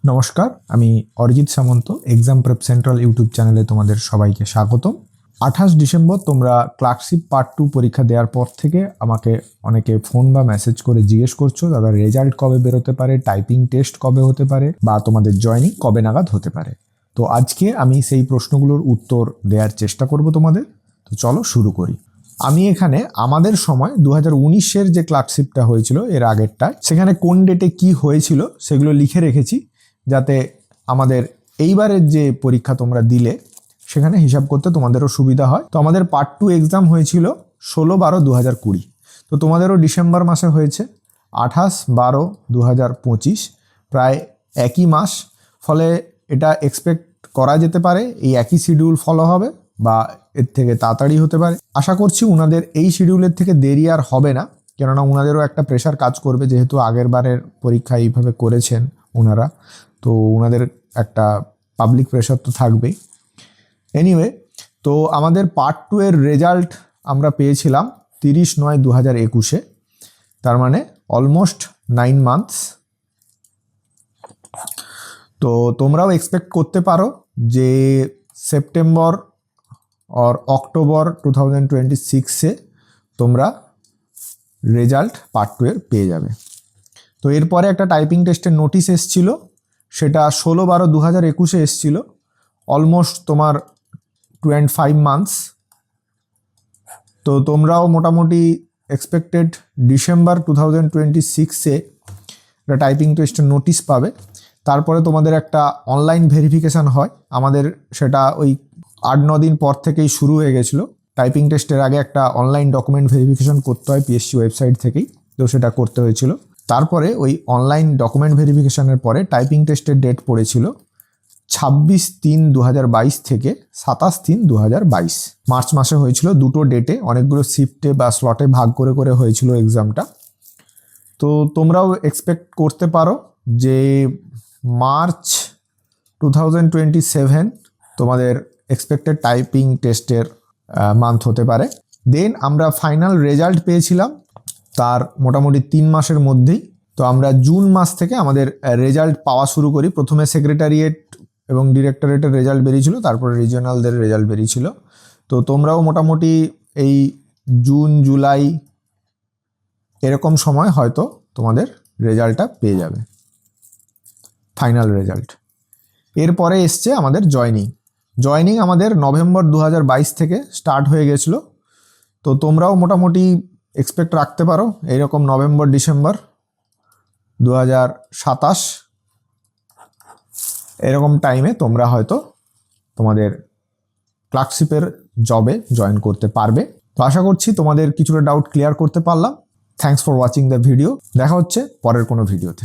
নমস্কার, আমি অরিজিৎ সামন্ত। Exam prep central YouTube চ্যানেলে তোমাদের সবাইকে স্বাগতম। 28 ডিসেম্বর তোমরা ক্লার্কশিপ পার্ট 2 পরীক্ষা দেওয়ার পর থেকে আমাকে অনেকে ফোন বা মেসেজ করে জিজ্ঞেস করছো দাদা রেজাল্ট কবে বেরোতে পারে, টাইপিং টেস্ট কবে হতে পারে বা তোমাদের জয়নিং কবে নাগাদ হতে পারে। তো আজকে আমি সেই প্রশ্নগুলোর উত্তর দেওয়ার চেষ্টা করব তোমাদের। তো চলো শুরু করি। আমি এখানে আমাদের সময় 2019-এর যে ক্লার্কশিপটা হয়েছিল এর আগেরটায়, সেখানে কোন ডেটে কি হয়েছিল সেগুলো লিখে রেখেছি, যাতে আমাদের এইবারের যে পরীক্ষা তোমরা দিলে সেখানে হিসাব করতে তোমাদেরও সুবিধা হয়। তো আমাদের পার্ট 2 এক্সাম হয়েছিল 16/12/2020। তো তোমাদেরও ডিসেম্বর মাসে হয়েছে 28/12/2025, প্রায় একই মাস। ফলে এটা এক্সপেক্ট করা যেতে পারে এই একই শিডিউল ফলো হবে বা এর থেকে তাড়াতাড়ি হতে পারে। আশা করছি ওনাদের এই শিডিউলের থেকে দেরি আর হবে না, কেননা ওনাদেরও একটা প্রেশার কাজ করবে, যেহেতু আগের বারের পরীক্ষা এইভাবে করেছেন ওনারা। তো ওনাদের একটা পাবলিক প্রেশার তো থাকবেই। এনিওয়ে, তো আমাদের পার্ট 2 এর রেজাল্ট আমরা পেয়েছিলাম 30/9/2021-এ, তার মানে অলমোস্ট 9 মান্থস। তো তোমরাও এক্সপেক্ট করতে পারো যে সেপ্টেম্বর আর অক্টোবর 2026-এ তোমরা রেজাল্ট পার্ট 2 এর পেয়ে যাবে। তো এরপরে একটা টাইপিং টেস্টের নোটিশ এসছিল, সেটা 16/12/2021-এ এসছিল। অলমোস্ট তোমার 2.5 মান্থস। তো তোমরাও মোটামুটি এক্সপেক্টেড ডিসেম্বর 2026-এ একটা টাইপিং টেস্টের নোটিশ পাবে। তারপরে তোমাদের একটা অনলাইন ভেরিফিকেশান হয়, আমাদের সেটা ওই 8-9 দিন পর থেকেই শুরু হয়ে গেছিলো। টাইপিং টেস্টের আগে একটা অনলাইন ডকুমেন্ট ভেরিফিকেশান করতে হয় পিএসসি ওয়েবসাইট থেকেই, তো সেটা করতে হয়েছিল। তারপরে ওই অনলাইন ডকুমেন্ট ভেরিফিকেশানের পরে টাইপিং টেস্টের ডেট পড়েছিল 26/3/2022 থেকে 27/3/2022 মার্চ মাসে হয়েছিল। দুটো ডেটে অনেকগুলো শিফটে বা স্লটে ভাগ করে করে হয়েছিল এক্সামটা। তো তোমরাও এক্সপেক্ট করতে পারো যে মার্চ 2027 তোমাদের এক্সপেক্টেড টাইপিং টেস্টের মান্থ হতে পারে। দেন আমরা ফাইনাল রেজাল্ট পেয়েছিলাম তার মোটামুটি 3 মাসের মধ্যেই। তো আমরা জুন মাস থেকে আমাদের রেজাল্ট পাওয়া শুরু করি। প্রথমে সেক্রেটারিয়েট এবং ডিরেক্টরেটের রেজাল্ট বেরিয়েছিল, তারপরে রিজিওনালদের রেজাল্ট বেরিয়েছিল। তো তোমরাও মোটামুটি এই জুন জুলাই এরকম সময় হয়তো তোমাদের রেজাল্টটা পেয়ে যাবে, ফাইনাল রেজাল্ট। এরপরে এসছে আমাদের জয়নিং আমাদের নভেম্বর 2022 থেকে স্টার্ট হয়ে গেছিলো। তো তোমরাও মোটামুটি এক্সপেক্ট রাখতে পারো এইরকম নভেম্বর ডিসেম্বর 2027 এরকম টাইমে তোমরা হয়তো তোমাদের ক্লার্কশিপের জবে জয়েন করতে পারবে। তো আশা করছি তোমাদের কিছুটা ডাউট ক্লিয়ার করতে পারলাম। Thanks for watching the video. দেখা হচ্ছে পরের কোনো ভিডিওতে।